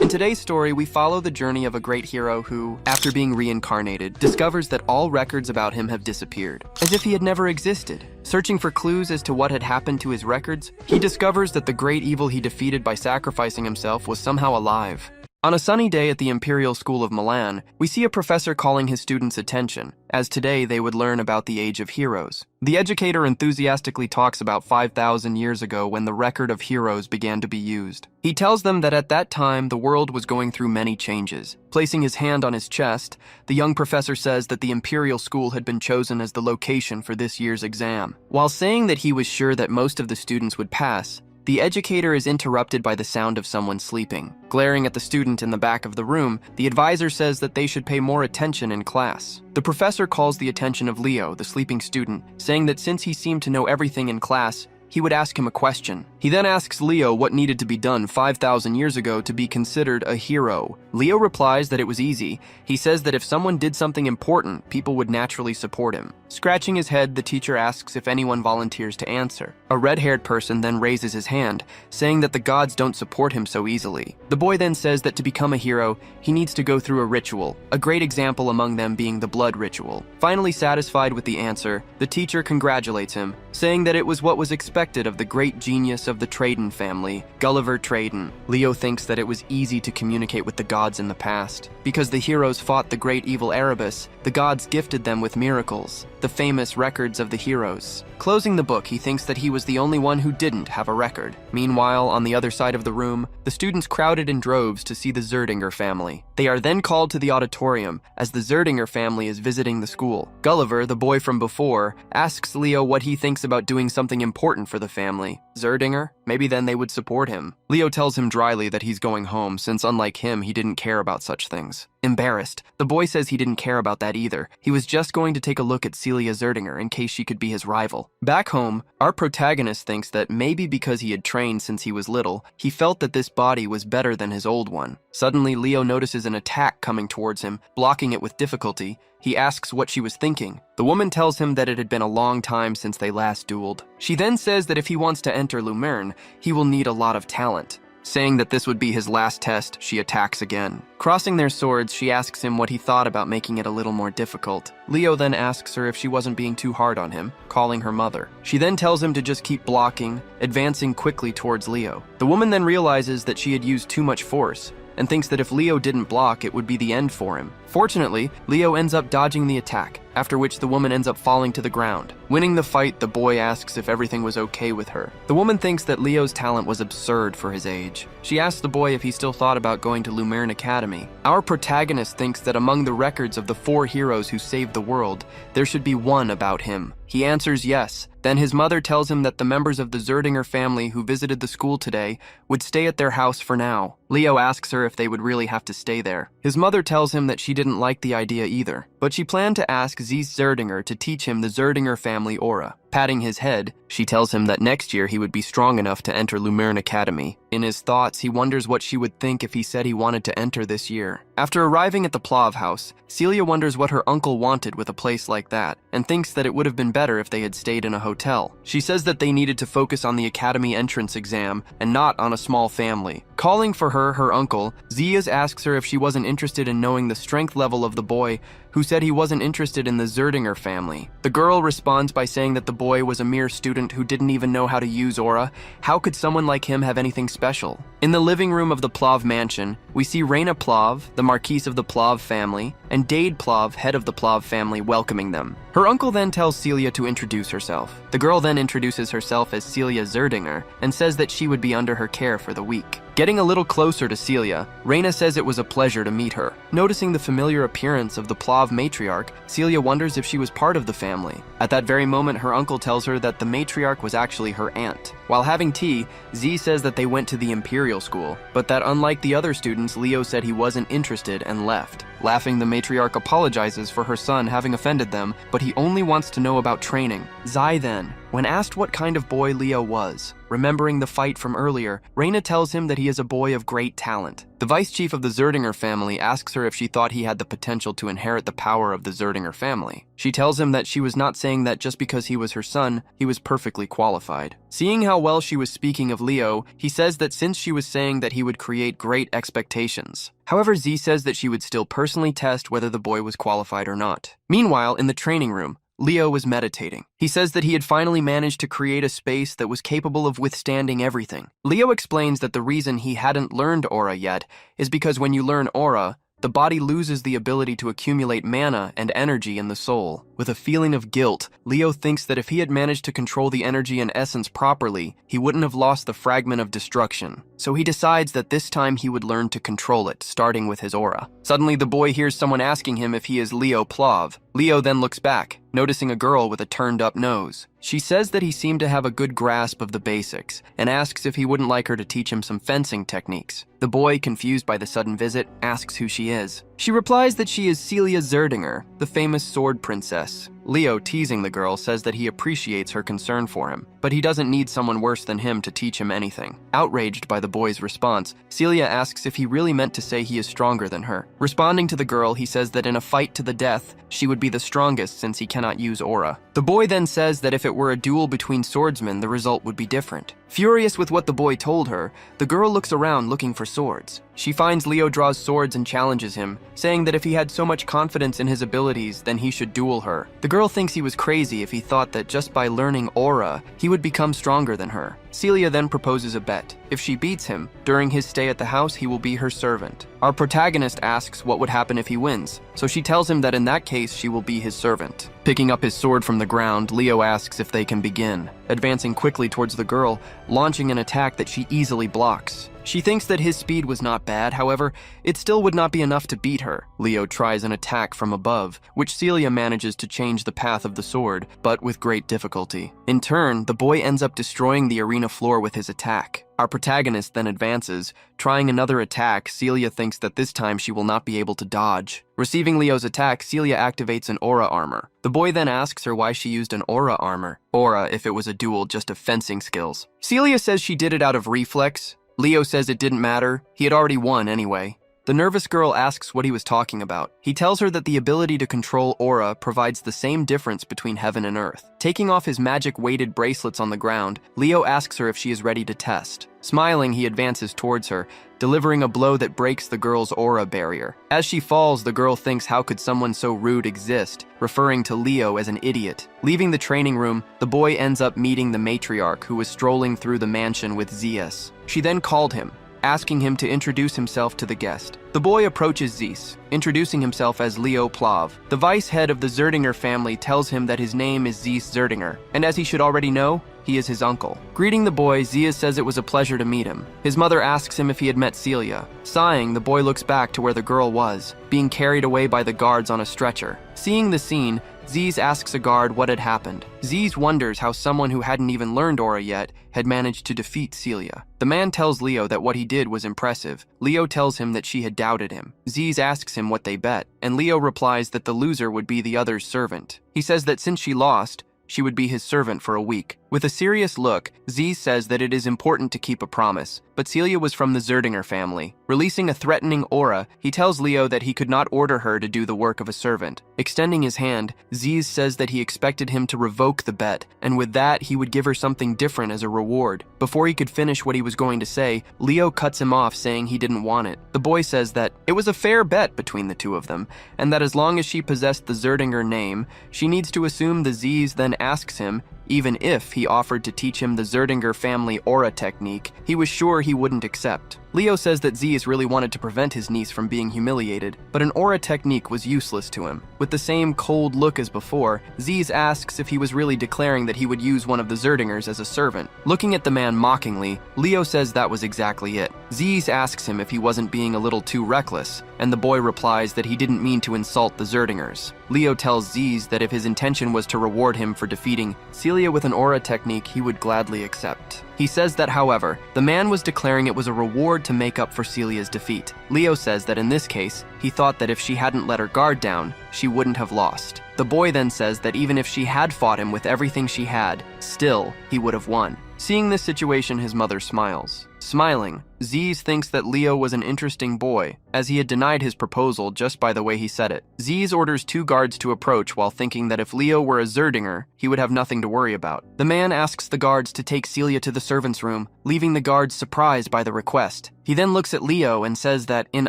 In today's story, we follow the journey of a great hero who, after being reincarnated, discovers that all records about him have disappeared, as if he had never existed. Searching for clues as to what had happened to his records, he discovers that the great evil he defeated by sacrificing himself was somehow alive. On a sunny day at the Imperial School of Milan, we see a professor calling his students' attention, as today they would learn about the Age of Heroes. The educator enthusiastically talks about 5,000 years ago when the record of heroes began to be used. He tells them that at that time the world was going through many changes. Placing his hand on his chest, the young professor says that the Imperial School had been chosen as the location for this year's exam. While saying that he was sure that most of the students would pass, the educator is interrupted by the sound of someone sleeping. Glaring at the student in the back of the room, the advisor says that they should pay more attention in class. The professor calls the attention of Leo, the sleeping student, saying that since he seemed to know everything in class, he would ask him a question. He then asks Leo what needed to be done 5,000 years ago to be considered a hero. Leo replies that it was easy. He says that if someone did something important, people would naturally support him. Scratching his head, the teacher asks if anyone volunteers to answer. A red-haired person then raises his hand, saying that the gods don't support him so easily. The boy then says that to become a hero, he needs to go through a ritual, a great example among them being the blood ritual. Finally satisfied with the answer, the teacher congratulates him, saying that it was what was expected of the great genius of the Traden family, Gulliver Traden. Leo thinks that it was easy to communicate with the gods in the past. Because the heroes fought the great evil Erebus, the gods gifted them with miracles, the famous records of the heroes. Closing the book, he thinks that he was the only one who didn't have a record. Meanwhile, on the other side of the room, the students crowded in droves to see the Zerdinger family. They are then called to the auditorium as the Zerdinger family is visiting the school. Gulliver, the boy from before, asks Leo what he thinks about doing something important for the family. Zerdinger? Maybe then they would support him. Leo tells him dryly that he's going home since unlike him, he didn't care about such things. Embarrassed, the boy says he didn't care about that either. He was just going to take a look at Celia Zerdinger in case she could be his rival. Back home, our protagonist thinks that maybe because he had trained since he was little, he felt that this body was better than his old one. Suddenly, Leo notices an attack coming towards him, blocking it with difficulty. He asks what she was thinking. The woman tells him that it had been a long time since they last dueled. She then says that if he wants to enter Lumerne, he will need a lot of talent. Saying that this would be his last test, she attacks again. Crossing their swords, she asks him what he thought about making it a little more difficult. Leo then asks her if she wasn't being too hard on him, calling her mother. She then tells him to just keep blocking, advancing quickly towards Leo. The woman then realizes that she had used too much force, and thinks that if Leo didn't block, it would be the end for him. Fortunately, Leo ends up dodging the attack, after which the woman ends up falling to the ground. Winning the fight, the boy asks if everything was okay with her. The woman thinks that Leo's talent was absurd for his age. She asks the boy if he still thought about going to Lumerne Academy. Our protagonist thinks that among the records of the 4 heroes who saved the world, there should be one about him. He answers yes. Then his mother tells him that the members of the Zerdinger family who visited the school today would stay at their house for now. Leo asks her if they would really have to stay there. His mother tells him that she didn't like the idea either, but she planned to ask Zeus Zerdinger to teach him the Zerdinger family aura. Patting his head, she tells him that next year he would be strong enough to enter Lumerne Academy. In his thoughts, he wonders what she would think if he said he wanted to enter this year. After arriving at the Plav house, Celia wonders what her uncle wanted with a place like that, and thinks that it would have been better if they had stayed in a hotel. She says that they needed to focus on the academy entrance exam and not on a small family. Calling for her uncle, Zias asks her if she wasn't interested in knowing the strength level of the boy, who said he wasn't interested in the Zerdinger family. The girl responds by saying that the boy was a mere student who didn't even know how to use aura. How could someone like him have anything special? In the living room of the Plav mansion, we see Reina Plav, the Marquise of the Plav family, and Dade Plav, head of the Plav family, welcoming them. Her uncle then tells Celia to introduce herself. The girl then introduces herself as Celia Zerdinger and says that she would be under her care for the week. Getting a little closer to Celia, Reina says it was a pleasure to meet her. Noticing the familiar appearance of the Plav matriarch, Celia wonders if she was part of the family. At that very moment, her uncle tells her that the matriarch was actually her aunt. While having tea, Z says that they went to the Imperial School, but that unlike the other students, Leo said he wasn't interested and left. Laughing, the matriarch apologizes for her son having offended them, but he only wants to know about training. Zai then, When asked what kind of boy Leo was, remembering the fight from earlier, Reina tells him that he is a boy of great talent. The vice chief of the Zerdinger family asks her if she thought he had the potential to inherit the power of the Zerdinger family. She tells him that she was not saying that just because he was her son, he was perfectly qualified. Seeing how well she was speaking of Leo, he says that since she was saying that he would create great expectations. However, Z says that she would still personally test whether the boy was qualified or not. Meanwhile, in the training room, Leo was meditating. He says that he had finally managed to create a space that was capable of withstanding everything. Leo explains that the reason he hadn't learned aura yet is because when you learn aura, the body loses the ability to accumulate mana and energy in the soul. With a feeling of guilt, Leo thinks that if he had managed to control the energy and essence properly, he wouldn't have lost the fragment of destruction. So he decides that this time he would learn to control it, starting with his aura. Suddenly, the boy hears someone asking him if he is Leo Plav. Leo then looks back, noticing a girl with a turned-up nose. She says that he seemed to have a good grasp of the basics, and asks if he wouldn't like her to teach him some fencing techniques. The boy, confused by the sudden visit, asks who she is. She replies that she is Celia Zerdinger, the famous sword princess. Leo, teasing the girl, says that he appreciates her concern for him, but he doesn't need someone worse than him to teach him anything. Outraged by the boy's response, Celia asks if he really meant to say he is stronger than her. Responding to the girl, he says that in a fight to the death, she would be the strongest since he cannot use aura. The boy then says that if it were a duel between swordsmen, the result would be different. Furious with what the boy told her, the girl looks around looking for swords. She finds Leo draws swords and challenges him, saying that if he had so much confidence in his abilities, then he should duel her. The girl thinks he was crazy if he thought that just by learning aura, he would become stronger than her. Celia then proposes a bet. If she beats him, during his stay at the house, he will be her servant. Our protagonist asks what would happen if he wins, so she tells him that in that case, she will be his servant. Picking up his sword from the ground, Leo asks if they can begin, advancing quickly towards the girl, launching an attack that she easily blocks. She thinks that his speed was not bad, however, it still would not be enough to beat her. Leo tries an attack from above, which Celia manages to change the path of the sword, but with great difficulty. In turn, the boy ends up destroying the arena floor with his attack. Our protagonist then advances. Trying another attack, Celia thinks that this time she will not be able to dodge. Receiving Leo's attack, Celia activates an aura armor. The boy then asks her why she used an aura armor. Aura, if it was a duel just of fencing skills. Celia says she did it out of reflex. Leo says it didn't matter. He had already won anyway. The nervous girl asks what he was talking about. He tells her that the ability to control aura provides the same difference between heaven and earth. Taking off his magic weighted bracelets on the ground, Leo asks her if she is ready to test. Smiling, he advances towards her, delivering a blow that breaks the girl's aura barrier. As she falls, the girl thinks how could someone so rude exist, referring to Leo as an idiot. Leaving the training room, the boy ends up meeting the matriarch who was strolling through the mansion with Zeus. She then called him, asking him to introduce himself to the guest. The boy approaches Zeus, introducing himself as Leo Plav. The vice head of the Zerdinger family tells him that his name is Zeus Zerdinger, and as he should already know, he is his uncle. Greeting the boy, Zeus says it was a pleasure to meet him. His mother asks him if he had met Celia. Sighing, the boy looks back to where the girl was, being carried away by the guards on a stretcher. Seeing the scene, Zeus asks a guard what had happened. Zeus wonders how someone who hadn't even learned aura yet had managed to defeat Celia. The man tells Leo that what he did was impressive. Leo tells him that she had doubted him. Zeus asks him what they bet, and Leo replies that the loser would be the other's servant. He says that since she lost, she would be his servant for a week. With a serious look, Zeus says that it is important to keep a promise, but Celia was from the Zerdinger family. Releasing a threatening aura, he tells Leo that he could not order her to do the work of a servant. Extending his hand, Zeus says that he expected him to revoke the bet, and with that, he would give her something different as a reward. Before he could finish what he was going to say, Leo cuts him off, saying he didn't want it. The boy says that it was a fair bet between the two of them, and that as long as she possessed the Zerdinger name, she needs to assume the Zeus then asks him, even if he offered to teach him the Zerdinger family aura technique, he was sure he wouldn't accept. Leo says that Zeus really wanted to prevent his niece from being humiliated, but an aura technique was useless to him. With the same cold look as before, Zeus asks if he was really declaring that he would use one of the Zerdingers as a servant. Looking at the man mockingly, Leo says that was exactly it. Zeus asks him if he wasn't being a little too reckless, and the boy replies that he didn't mean to insult the Zerdingers. Leo tells Zeus that if his intention was to reward him for defeating Celia with an aura technique, he would gladly accept. He says that, however, the man was declaring it was a reward to make up for Celia's defeat. Leo says that in this case, he thought that if she hadn't let her guard down, she wouldn't have lost. The boy then says that even if she had fought him with everything she had, still, he would have won. Seeing this situation, his mother smiles. Smiling, Ziz thinks that Leo was an interesting boy, as he had denied his proposal just by the way he said it. Ziz orders 2 guards to approach while thinking that if Leo were a Zerdinger, he would have nothing to worry about. The man asks the guards to take Celia to the servants' room, leaving the guards surprised by the request. He then looks at Leo and says that in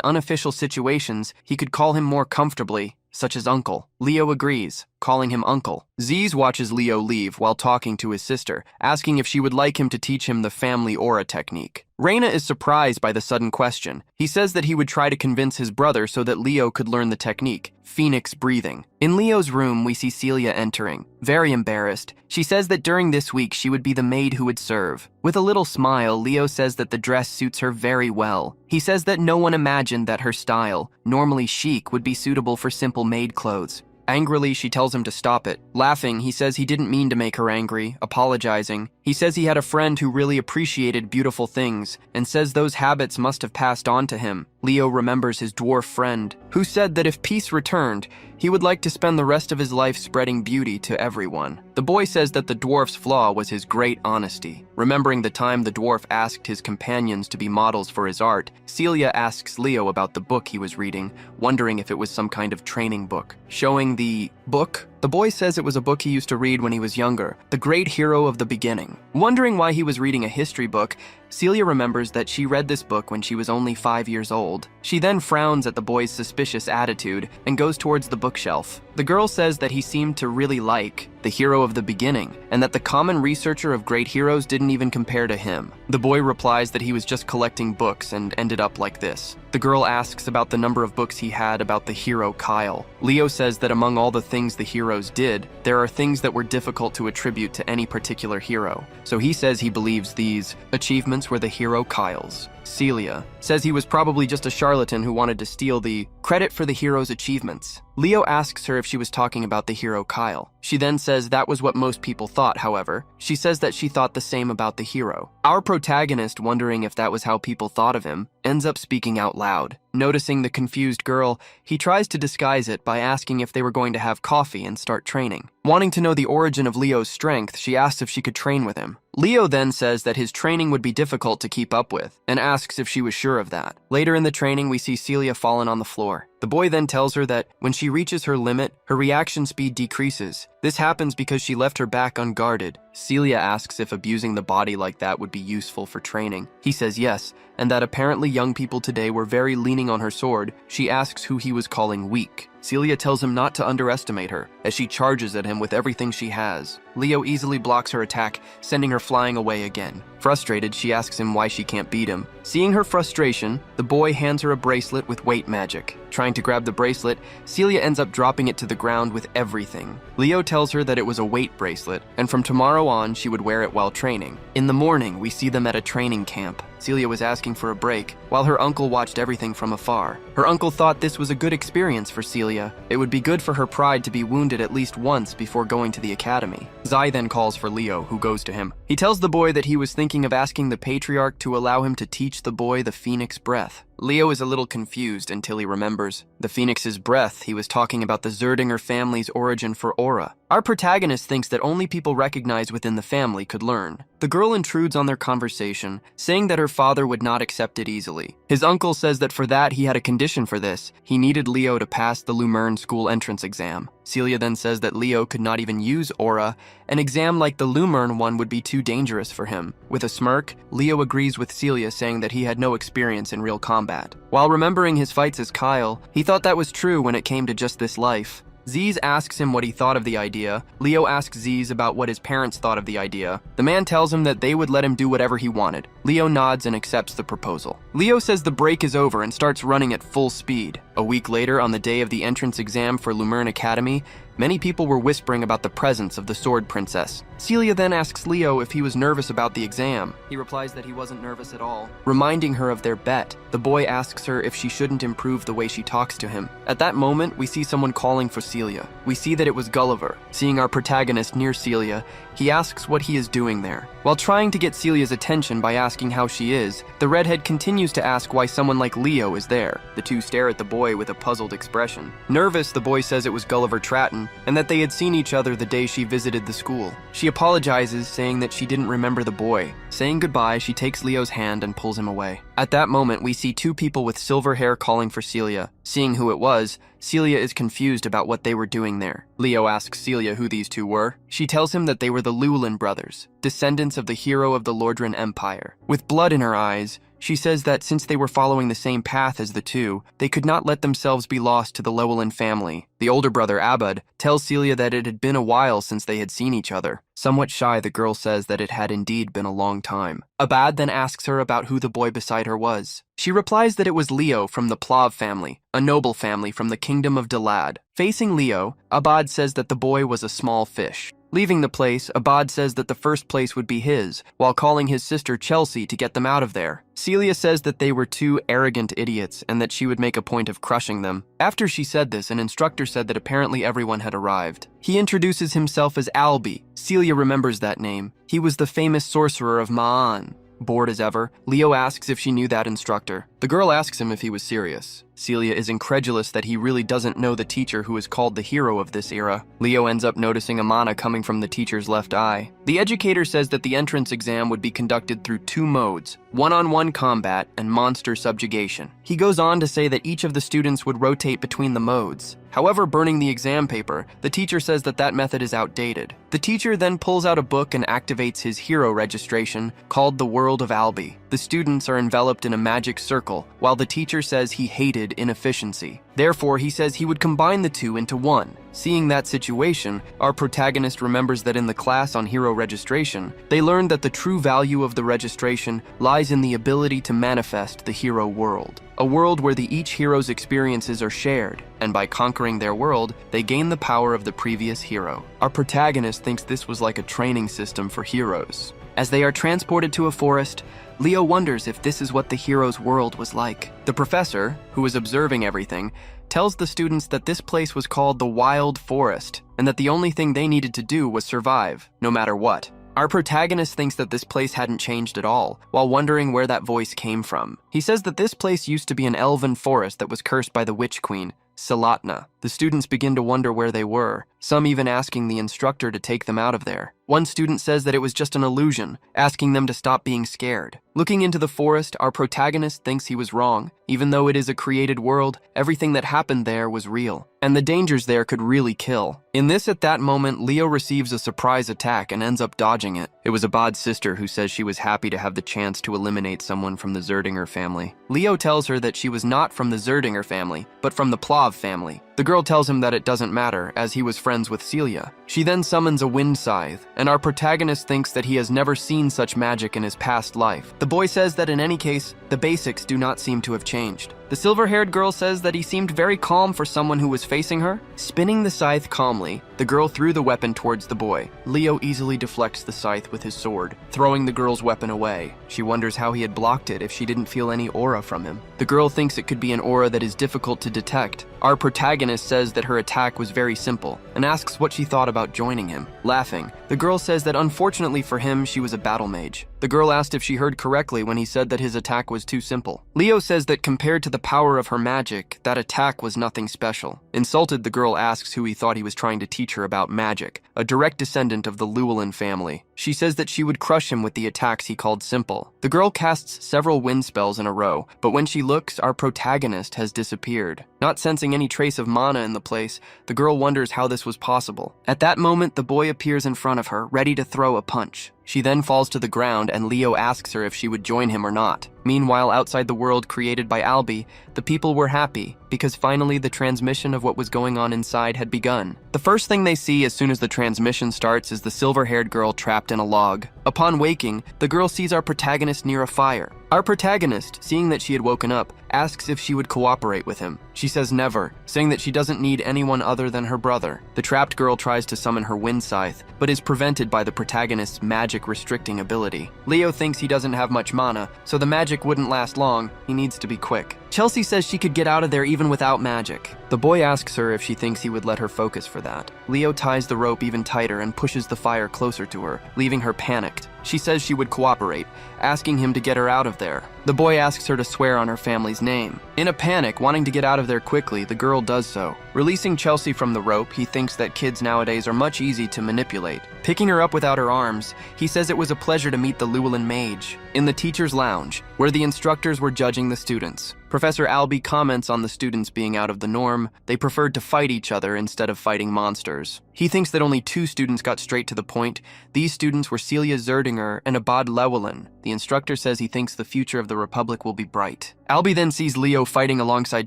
unofficial situations, he could call him more comfortably, such as uncle. Leo agrees, calling him uncle. Ziz watches Leo leave while talking to his sister, asking if she would like him to teach him the family aura technique. Reina is surprised by the sudden question. He says that he would try to convince his brother so that Leo could learn the technique, phoenix breathing. In Leo's room, we see Celia entering. Very embarrassed, she says that during this week she would be the maid who would serve. With a little smile, Leo says that the dress suits her very well. He says that no one imagined that her style, normally chic, would be suitable for simple maid clothes. Angrily, she tells him to stop it. Laughing, he says he didn't mean to make her angry, apologizing. He says he had a friend who really appreciated beautiful things, and says those habits must have passed on to him. Leo remembers his dwarf friend, who said that if peace returned, he would like to spend the rest of his life spreading beauty to everyone. The boy says that the dwarf's flaw was his great honesty. Remembering the time the dwarf asked his companions to be models for his art, Celia asks Leo about the book he was reading, wondering if it was some kind of training book. Showing the book, the boy says it was a book he used to read when he was younger, The Great Hero of the Beginning. Wondering why he was reading a history book, Celia remembers that she read this book when she was only 5 years old. She then frowns at the boy's suspicious attitude and goes towards the bookshelf. The girl says that he seemed to really like The Hero of the Beginning, and that the common researcher of great heroes didn't even compare to him. The boy replies that he was just collecting books and ended up like this. The girl asks about the number of books he had about the hero Kyle. Leo says that among all the things the heroes did, there are things that were difficult to attribute to any particular hero. So he says he believes these achievements were the hero Kyle's. Celia says he was probably just a charlatan who wanted to steal the credit for the hero's achievements. Leo asks her if she was talking about the hero Kyle. She then says that was what most people thought, however. She says that she thought the same about the hero. Our protagonist, wondering if that was how people thought of him, ends up speaking out loud. Noticing the confused girl, he tries to disguise it by asking if they were going to have coffee and start training. Wanting to know the origin of Leo's strength, she asks if she could train with him. Leo then says that his training would be difficult to keep up with, and asks if she was sure of that. Later in the training, we see Celia fallen on the floor. The boy then tells her that when she reaches her limit, her reaction speed decreases. This happens because she left her back unguarded. Celia asks if abusing the body like that would be useful for training. He says yes, and that apparently young people today were very leaning on her sword. She asks who he was calling weak. Celia tells him not to underestimate her, as she charges at him with everything she has. Leo easily blocks her attack, sending her flying away again. Frustrated, she asks him why she can't beat him. Seeing her frustration, the boy hands her a bracelet with weight magic. Trying to grab the bracelet, Celia ends up dropping it to the ground with everything. Leo tells her that it was a weight bracelet, and from tomorrow on, she would wear it while training. In the morning, we see them at a training camp. Celia was asking for a break, while her uncle watched everything from afar. Her uncle thought this was a good experience for Celia. It would be good for her pride to be wounded at least once before going to the academy. Zai then calls for Leo, who goes to him. He tells the boy that he was thinking of asking the patriarch to allow him to teach the boy the phoenix breath. Leo is a little confused until he remembers. The phoenix's breath, he was talking about the Zerdinger family's origin for aura. Our protagonist thinks that only people recognized within the family could learn. The girl intrudes on their conversation, saying that her father would not accept it easily. His uncle says that for that he had a condition for this. He needed Leo to pass the Lumerne school entrance exam. Celia then says that Leo could not even use aura. An exam like the Lumerne one would be too dangerous for him. With a smirk, Leo agrees with Celia, saying that he had no experience in real combat. While remembering his fights as Kyle, he thought that was true when it came to just this life. Ziz asks him what he thought of the idea. Leo asks Ziz about what his parents thought of the idea. The man tells him that they would let him do whatever he wanted. Leo nods and accepts the proposal. Leo says the break is over and starts running at full speed. A week later, on the day of the entrance exam for Lumerne Academy, Many people were whispering about the presence of the Sword Princess. Celia then asks Leo if he was nervous about the exam. He replies that he wasn't nervous at all, reminding her of their bet. The boy asks her if she shouldn't improve the way she talks to him. At that moment, we see someone calling for Celia. We see that it was Gulliver. Seeing our protagonist near Celia, he asks what he is doing there. While trying to get Celia's attention by asking how she is, the redhead continues to ask why someone like Leo is there. The two stare at the boy with a puzzled expression. Nervous, the boy says it was Gulliver Tratton, and that they had seen each other the day she visited the school. She apologizes, saying that she didn't remember the boy. Saying goodbye, she takes Leo's hand and pulls him away. At that moment, we see two people with silver hair calling for Celia. Seeing who it was, Celia is confused about what they were doing there. Leo asks Celia who these two were. She tells him that they were the Llewellyn brothers, descendants of the hero of the Lordran Empire. With blood in her eyes, she says that since they were following the same path as the two, they could not let themselves be lost to the Llewellyn family. The older brother, Abud, tells Celia that it had been a while since they had seen each other. Somewhat shy, the girl says that it had indeed been a long time. Abad then asks her about who the boy beside her was. She replies that it was Leo from the Plav family, a noble family from the kingdom of Dalad. Facing Leo, Abad says that the boy was a small fish. Leaving the place, Abad says that the first place would be his, while calling his sister Chelsea to get them out of there. Celia says that they were two arrogant idiots and that she would make a point of crushing them. After she said this, an instructor said that apparently everyone had arrived. He introduces himself as Albi. Celia remembers that name. He was the famous sorcerer of Ma'an. Bored as ever, Leo asks if she knew that instructor. The girl asks him if he was serious. Celia is incredulous that he really doesn't know the teacher who is called the hero of this era. Leo ends up noticing a mana coming from the teacher's left eye. The educator says that the entrance exam would be conducted through two modes, one-on-one combat and monster subjugation. He goes on to say that each of the students would rotate between the modes. However, burning the exam paper, the teacher says that that method is outdated. The teacher then pulls out a book and activates his hero registration, called the World of Albi. The students are enveloped in a magic circle, while the teacher says he hated inefficiency. Therefore, he says he would combine the two into one. Seeing that situation, our protagonist remembers that in the class on hero registration, they learned that the true value of the registration lies in the ability to manifest the hero world. A world where each hero's experiences are shared, and by conquering their world, they gain the power of the previous hero. Our protagonist thinks this was like a training system for heroes. As they are transported to a forest, Leo wonders if this is what the hero's world was like. The professor, who is observing everything, tells the students that this place was called the Wild Forest, and that the only thing they needed to do was survive, no matter what. Our protagonist thinks that this place hadn't changed at all, while wondering where that voice came from. He says that this place used to be an elven forest that was cursed by the Witch Queen, Salatna. The students begin to wonder where they were, some even asking the instructor to take them out of there. One student says that it was just an illusion, asking them to stop being scared. Looking into the forest, our protagonist thinks he was wrong. Even though it is a created world, everything that happened there was real, and the dangers there could really kill. At that moment, Leo receives a surprise attack and ends up dodging it. It was Abad's sister who says she was happy to have the chance to eliminate someone from the Zerdinger family. Leo tells her that she was not from the Zerdinger family, but from the Plav family. The girl tells him that it doesn't matter, as he was friends with Celia. She then summons a wind scythe, and our protagonist thinks that he has never seen such magic in his past life. The boy says that in any case, the basics do not seem to have changed. The silver-haired girl says that he seemed very calm for someone who was facing her. Spinning the scythe calmly, the girl threw the weapon towards the boy. Leo easily deflects the scythe with his sword, throwing the girl's weapon away. She wonders how he had blocked it if she didn't feel any aura from him. The girl thinks it could be an aura that is difficult to detect. Our protagonist says that her attack was very simple, and asks what she thought about joining him. Laughing, the girl says that unfortunately for him, she was a battle mage. The girl asked if she heard correctly when he said that his attack was too simple. Leo says that compared to the power of her magic, that attack was nothing special. Insulted, the girl asks who he thought he was trying to teach her about magic, a direct descendant of the Llewellyn family. She says that she would crush him with the attacks he called simple. The girl casts several wind spells in a row, but when she looks, our protagonist has disappeared. Not sensing any trace of mana in the place, the girl wonders how this was possible. At that moment, the boy appears in front of her, ready to throw a punch. She then falls to the ground and Leo asks her if she would join him or not. Meanwhile, outside the world created by Albie, the people were happy because finally the transmission of what was going on inside had begun. The first thing they see as soon as the transmission starts is the silver-haired girl trapped in a log. Upon waking, the girl sees our protagonist near a fire. Our protagonist, seeing that she had woken up, asks if she would cooperate with him. She says never, saying that she doesn't need anyone other than her brother. The trapped girl tries to summon her wind scythe, but is prevented by the protagonist's magic restricting ability. Leo thinks he doesn't have much mana, so the magic wouldn't last long. He needs to be quick. Chelsea says she could get out of there even without magic. The boy asks her if she thinks he would let her focus for that. Leo ties the rope even tighter and pushes the fire closer to her, leaving her panicked. She says she would cooperate, asking him to get her out of there. The boy asks her to swear on her family's name. In a panic, wanting to get out of there quickly, the girl does so. Releasing Chelsea from the rope, he thinks that kids nowadays are much easy to manipulate. Picking her up without her arms, he says it was a pleasure to meet the Llewellyn mage. In the teacher's lounge, where the instructors were judging the students, Professor Albie comments on the students being out of the norm. They preferred to fight each other instead of fighting monsters. He thinks that only 2 students got straight to the point. These students were Celia Zerdinger and Abad Llewellyn. The instructor says he thinks the future of the Republic will be bright. Albie then sees Leo fighting alongside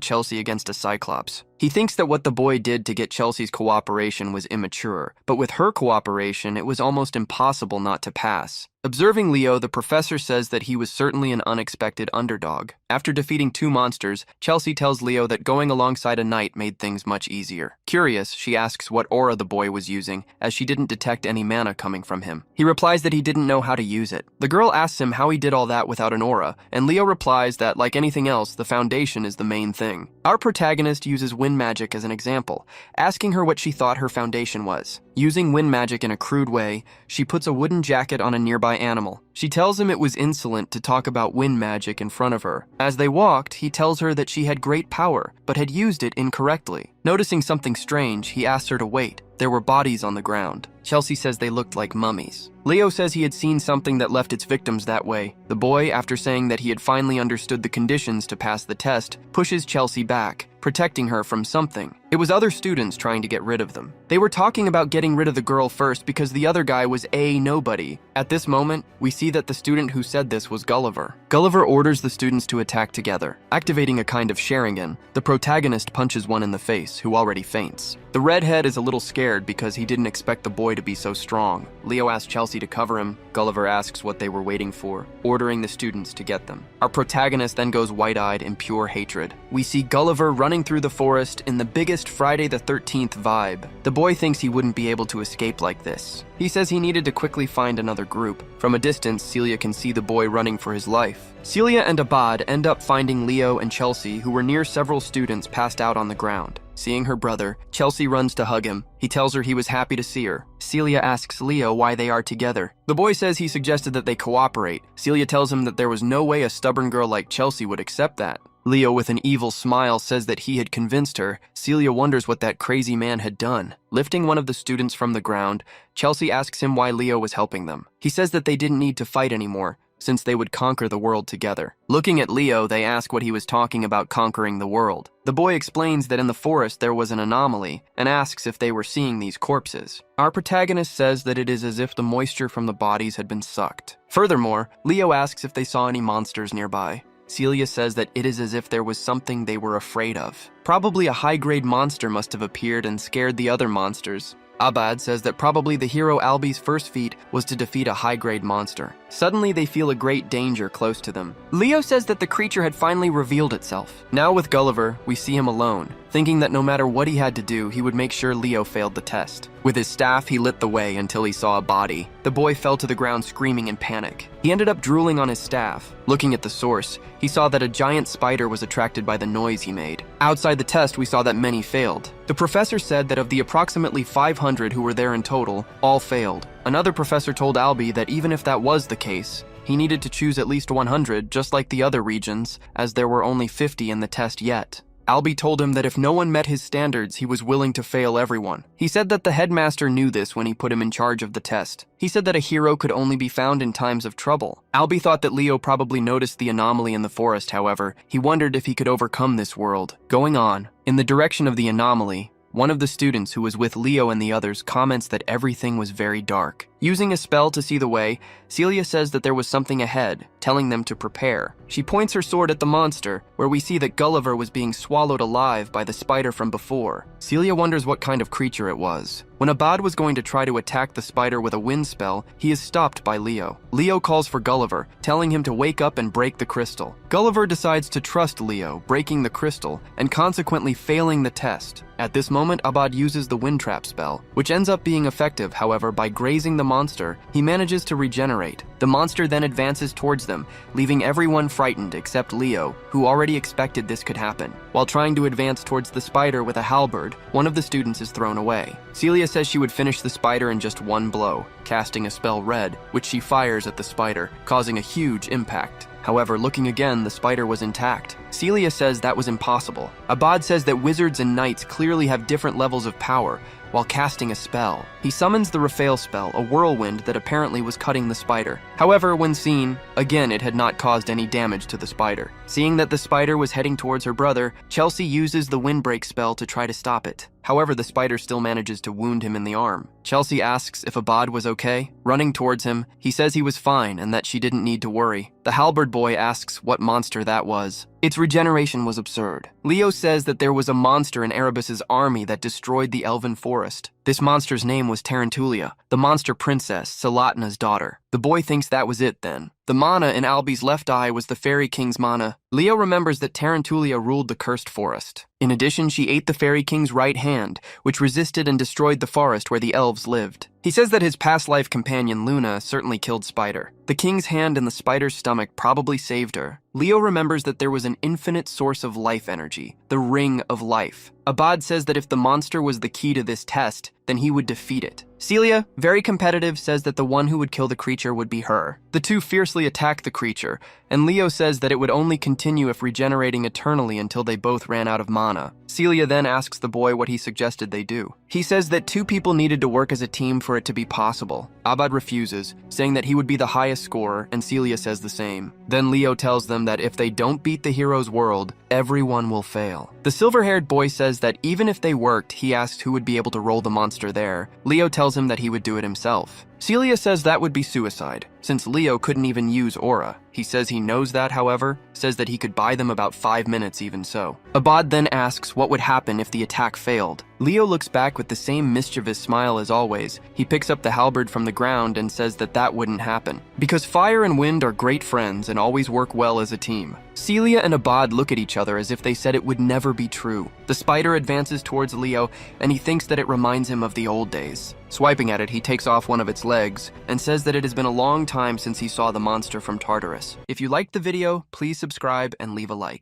Chelsea against a Cyclops. He thinks that what the boy did to get Chelsea's cooperation was immature, but with her cooperation, it was almost impossible not to pass. Observing Leo, the professor says that he was certainly an unexpected underdog. After defeating 2 monsters, Chelsea tells Leo that going alongside a knight made things much easier. Curious, she asks what aura the boy was using, as she didn't detect any mana coming from him. He replies that he didn't know how to use it. The girl asks him how he did all that without an aura, and Leo replies that, like anything else, the foundation is the main thing. Our protagonist uses wind magic as an example, asking her what she thought her foundation was. Using wind magic in a crude way, she puts a wooden jacket on a nearby animal. She tells him it was insolent to talk about wind magic in front of her. As they walked, he tells her that she had great power, but had used it incorrectly. Noticing something strange, he asks her to wait. There were bodies on the ground. Chelsea says they looked like mummies. Leo says he had seen something that left its victims that way. The boy, after saying that he had finally understood the conditions to pass the test, pushes Chelsea back, protecting her from something. It was other students trying to get rid of them. They were talking about getting rid of the girl first because the other guy was a nobody. At this moment, we see that the student who said this was Gulliver. Gulliver orders the students to attack together. Activating a kind of Sharingan, the protagonist punches one in the face, who already faints. The redhead is a little scared because he didn't expect the boy to be so strong. Leo asks Chelsea to cover him. Gulliver asks what they were waiting for, ordering the students to get them. Our protagonist then goes wide-eyed in pure hatred. We see Gulliver running through the forest in the biggest Friday the 13th vibe. The boy thinks he wouldn't be able to escape like this. He says he needed to quickly find another group. From a distance, Celia can see the boy running for his life. Celia and Abad end up finding Leo and Chelsea, who were near several students passed out on the ground. Seeing her brother, Chelsea runs to hug him. He tells her he was happy to see her. Celia asks Leo why they are together. The boy says he suggested that they cooperate. Celia tells him that there was no way a stubborn girl like Chelsea would accept that. Leo, with an evil smile, says that he had convinced her. Celia wonders what that crazy man had done. Lifting one of the students from the ground, Chelsea asks him why Leo was helping them. He says that they didn't need to fight anymore, since they would conquer the world together. Looking at Leo, they ask what he was talking about conquering the world. The boy explains that in the forest there was an anomaly, and asks if they were seeing these corpses. Our protagonist says that it is as if the moisture from the bodies had been sucked. Furthermore, Leo asks if they saw any monsters nearby. Celia says that it is as if there was something they were afraid of. Probably a high-grade monster must have appeared and scared the other monsters. Abad says that probably the hero Albie's first feat was to defeat a high-grade monster. Suddenly, they feel a great danger close to them. Leo says that the creature had finally revealed itself. Now with Gulliver, we see him alone, thinking that no matter what he had to do, he would make sure Leo failed the test. With his staff, he lit the way until he saw a body. The boy fell to the ground screaming in panic. He ended up drooling on his staff. Looking at the source, he saw that a giant spider was attracted by the noise he made. Outside the test, we saw that many failed. The professor said that of the approximately 500 who were there in total, all failed. Another professor told Albie that even if that was the case, he needed to choose at least 100, just like the other regions, as there were only 50 in the test yet. Albie told him that if no one met his standards, he was willing to fail everyone. He said that the headmaster knew this when he put him in charge of the test. He said that a hero could only be found in times of trouble. Albie thought that Leo probably noticed the anomaly in the forest, however. He wondered if he could overcome this world. Going on, in the direction of the anomaly, one of the students who was with Leo and the others comments that everything was very dark. Using a spell to see the way, Celia says that there was something ahead, telling them to prepare. She points her sword at the monster, where we see that Gulliver was being swallowed alive by the spider from before. Celia wonders what kind of creature it was. When Abad was going to try to attack the spider with a wind spell, he is stopped by Leo. Leo calls for Gulliver, telling him to wake up and break the crystal. Gulliver decides to trust Leo, breaking the crystal, and consequently failing the test. At this moment, Abad uses the wind trap spell, which ends up being effective. However, by grazing the monster, he manages to regenerate. The monster then advances towards them, leaving everyone frightened except Leo, who already expected this could happen. While trying to advance towards the spider with a halberd, one of the students is thrown away. Celia says she would finish the spider in just one blow, casting a spell Red, which she fires at the spider, causing a huge impact. However, looking again, the spider was intact. Celia says that was impossible. Abad says that wizards and knights clearly have different levels of power while casting a spell. He summons the Raphael spell, a whirlwind that apparently was cutting the spider. However, when seen, again it had not caused any damage to the spider. Seeing that the spider was heading towards her brother, Chelsea uses the windbreak spell to try to stop it. However, the spider still manages to wound him in the arm. Chelsea asks if Abad was okay. Running towards him, he says he was fine and that she didn't need to worry. The halberd boy asks what monster that was. Its regeneration was absurd. Leo says that there was a monster in Erebus's army that destroyed the elven forest. This monster's name was Tarantulia, the monster princess, Salatna's daughter. The boy thinks that was it then. The mana in Albi's left eye was the Fairy King's mana. Leo remembers that Tarantulia ruled the cursed forest. In addition, she ate the Fairy King's right hand, which resisted and destroyed the forest where the elves lived. He says that his past life companion Luna certainly killed Spider. The king's hand in the spider's stomach probably saved her. Leo remembers that there was an infinite source of life energy, the Ring of Life. Abad says that if the monster was the key to this test, then he would defeat it. Celia, very competitive, says that the one who would kill the creature would be her. The two fiercely attack the creature, and Leo says that it would only continue if regenerating eternally until they both ran out of mana. Celia then asks the boy what he suggested they do. He says that two people needed to work as a team for it to be possible. Abad refuses, saying that he would be the highest scorer, and Celia says the same. Then Leo tells them that if they don't beat the hero's world, everyone will fail. The silver-haired boy says that even if they worked, he asked who would be able to roll the monster there. Leo tells him that he would do it himself. Celia says that would be suicide, since Leo couldn't even use aura. He says he knows that, however, says that he could buy them about 5 minutes even so. Abad then asks what would happen if the attack failed. Leo looks back with the same mischievous smile as always. He picks up the halberd from the ground and says that that wouldn't happen, because fire and wind are great friends and always work well as a team. Celia and Abad look at each other as if they said it would never be true. The spider advances towards Leo, and he thinks that it reminds him of the old days. Swiping at it, he takes off one of its legs and says that it has been a long time since he saw the monster from Tartarus. If you liked the video, please subscribe and leave a like.